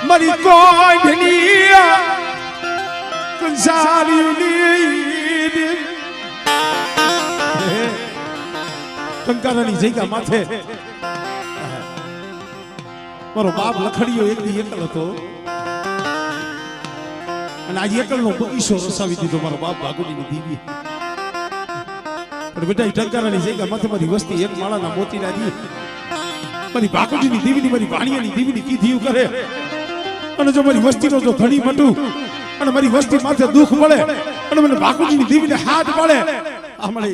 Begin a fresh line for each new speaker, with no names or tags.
મારી કોઈની કંસારીની કંકારાની જગ્યા માથે મારો બાપ લખડીયો એક દી એકલ હતો અને આ એકલનો બગીચો રસાવી દીધો મારો બાપ ભાગુડીની દીવી. પણ બેટા ટંકારાની જગ્યા માથે મારી વસ્તી એક માળાના મોતીના દી મારી ભાગુડીની દીવીની મારી વાણિયાની દીવીની કીધીયું કરે અને જો મારી વસ્તીનો જો ધણી મટું અને મારી વસ્તી માથે દુઃખ મળે અને મને ભાગુડીની દીવીને હાથ મળે આ મળે